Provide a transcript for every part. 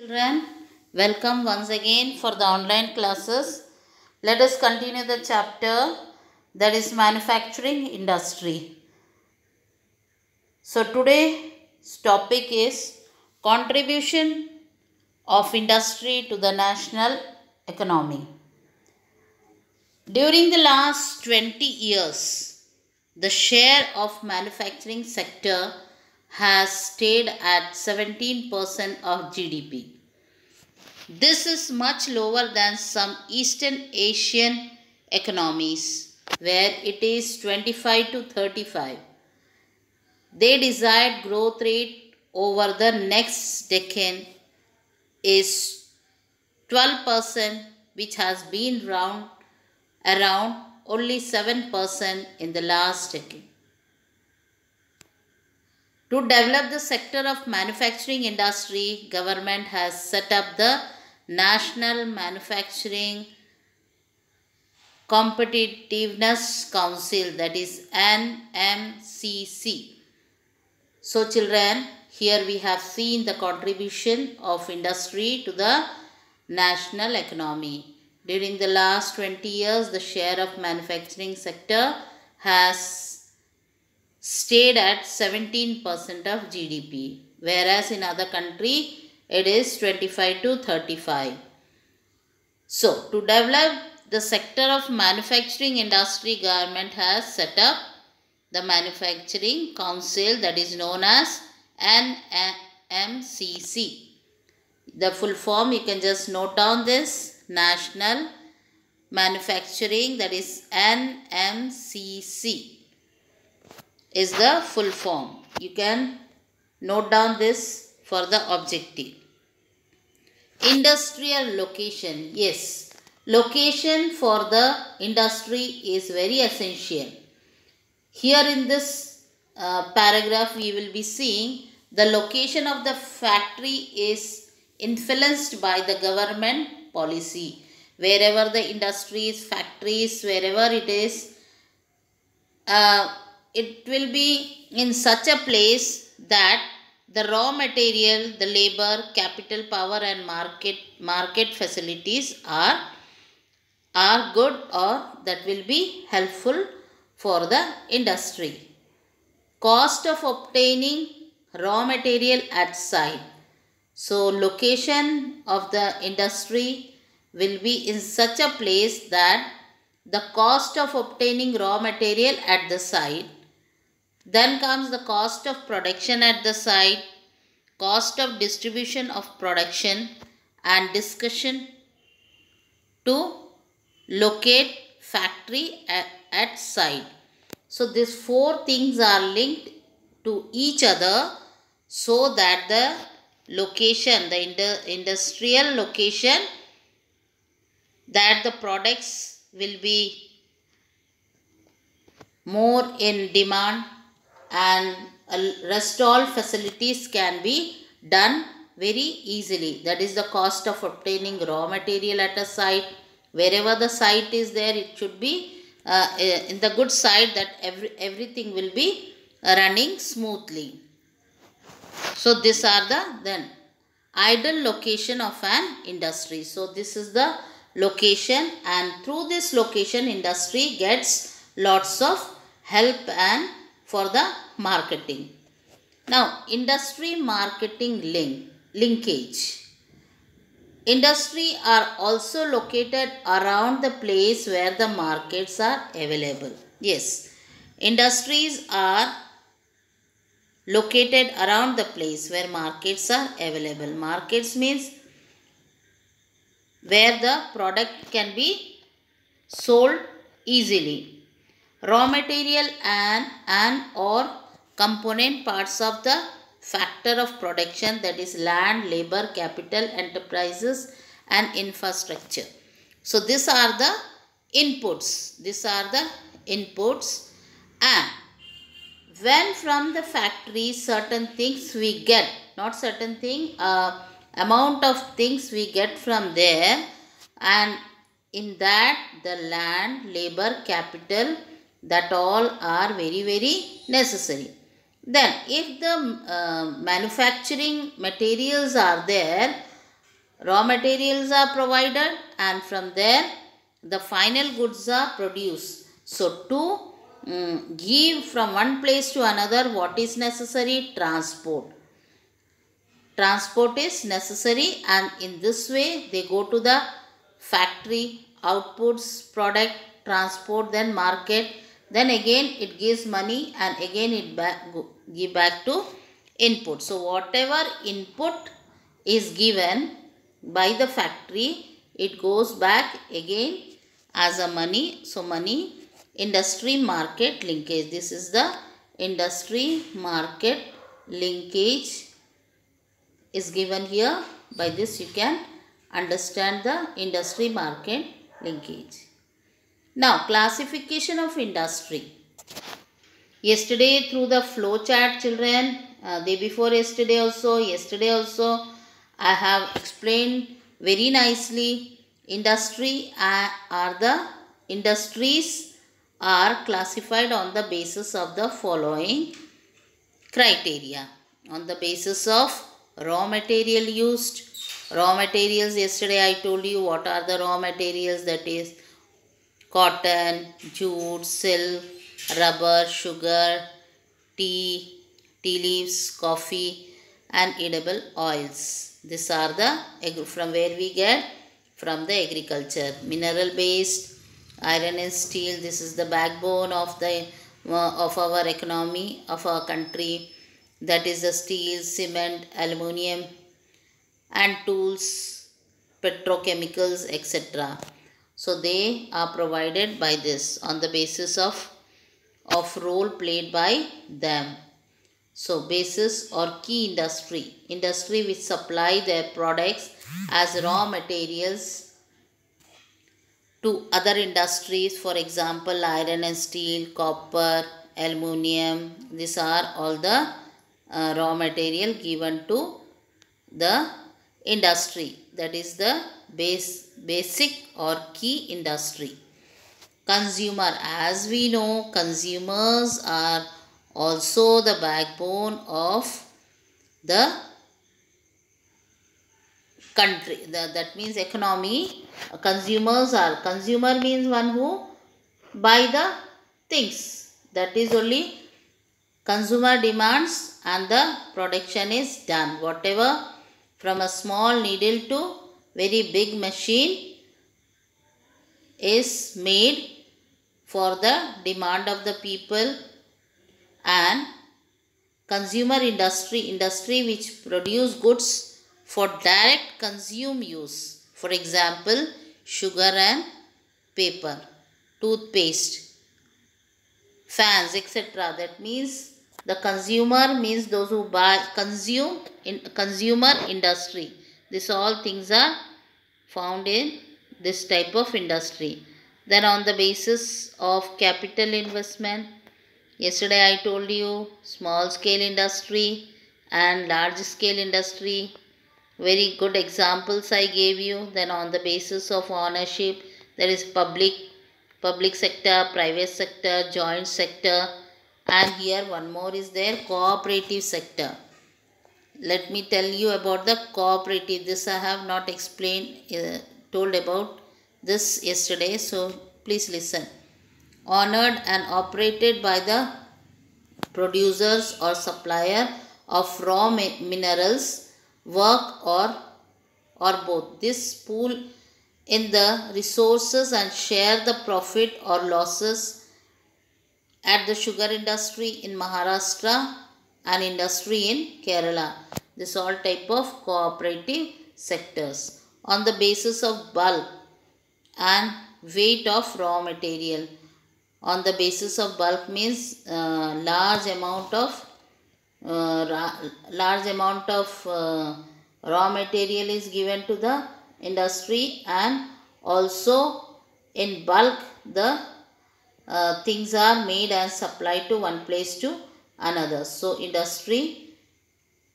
Children, welcome once again for the online classes. Let us continue the chapter that is manufacturing industry. So today's topic is contribution of industry to the national economy. During the last 20 years, the share of manufacturing sector has stayed at 17% of GDP. This is much lower than some Eastern Asian economies where it is 25 to 35. Their desired growth rate over the next decade is 12%, which has been around only 7% in the last decade. To develop the sector of manufacturing industry, government has set up the National Manufacturing Competitiveness Council, that is NMCC. So children, here we have seen the contribution of industry to the national economy. During the last 20 years, the share of manufacturing sector has stayed at 17% of GDP, whereas in other country it is 25 to 35. So, to develop the sector of manufacturing industry, government has set up the Manufacturing Council, that is known as NMCC. The full form, you can just note down this: National Manufacturing, that is NMCC is the full form. You can note down this for the objective. Industrial location. Yes, location for the industry is very essential. Here in this paragraph we will be seeing the location of the factory is influenced by the government policy. Wherever the industries, factories, wherever it is, it will be in such a place that the raw material, the labor, capital power and market facilities are good, or that will be helpful for the industry. Cost of obtaining raw material at site. So location of the industry will be in such a place that the cost of obtaining raw material at the site. Then comes the cost of production at the site, cost of distribution of production, and discussion to locate factory at site. So these four things are linked to each other so that the location, the industrial location, that the products will be more in demand and rest all facilities can be done very easily. That is the cost of obtaining raw material at a site. Wherever the site is there, it should be in the good side, that everything will be running smoothly. So these are the then ideal location of an industry. So this is the location, and through this location industry gets lots of help and for the marketing. Now, industry marketing linkage. Industry are also located around the place where the markets are available. Yes, industries are located around the place where markets are available. Markets means where the product can be sold easily. Raw material and or component parts of the factor of production, that is land, labor, capital, enterprises and infrastructure. So these are the inputs. And when from the factory certain things we get, not certain thing, amount of things we get from there, and in that the land, labor, capital, that all are very, very necessary. Then if the manufacturing materials are there, raw materials are provided, and from there the final goods are produced. So to give from one place to another, what is necessary? Transport. Transport is necessary, and in this way they go to the factory, outputs, product, transport, then market, then again it gives money, and again it give back to input. So whatever input is given by the factory, it goes back again as a money. So money, industry market linkage. This is the industry market linkage is given here. By this you can understand the industry market linkage. Now classification of industry. Yesterday through the flow chart, children, day before yesterday also, I have explained very nicely. Industries are classified on the basis of the following criteria. On the basis of raw material used. Raw materials, yesterday I told you what are the raw materials, that is cotton, jute, silk, rubber, sugar, tea leaves, coffee, and edible oils. These are the, from where we get? From the agriculture. Mineral based, iron and steel, this is the backbone of our economy, of our country. That is the steel, cement, aluminium, and tools, petrochemicals, etc. So they are provided by this on the basis of role played by them. So basis or key industry which supply their products as raw materials to other industries. For example, iron and steel, copper, aluminium. These are all the raw material given to the industry. That is the basic or key industry. Consumer. As we know, consumers are also the backbone of the country. That means economy. Consumer means one who buy the things. That is only consumer demands, and the production is done. Whatever, from a small needle to very big machine, is made for the demand of the people. And consumer industry which produce goods for direct consume use. For example, sugar and paper, toothpaste, fans, etc. That means the consumer means those who consume in consumer industry. These all things are found in this type of industry. Then on the basis of capital investment, yesterday I told you small scale industry and large scale industry. Very good examples I gave you. Then on the basis of ownership, there is public sector, private sector, joint sector, and here one more is there, cooperative sector. Let me tell you about the cooperative. This I have not told about this yesterday, so please listen. Honored and operated by the producers or supplier of raw minerals, work, or both. This pool in the resources and share the profit or losses at the sugar industry in Maharashtra and industry in Kerala. This all type of cooperative sectors. On the basis of bulk and weight of raw material. On the basis of bulk means large amount of raw material is given to the industry, and also in bulk the things are made and supplied to one place to another. So industry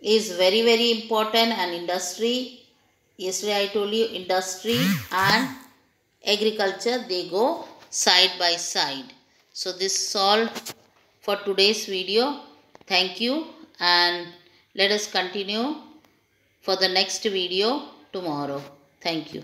is very, very important, and industry, yesterday I told you, industry and agriculture, they go side by side. So this is all for today's video. Thank you, and let us continue for the next video tomorrow. Thank you.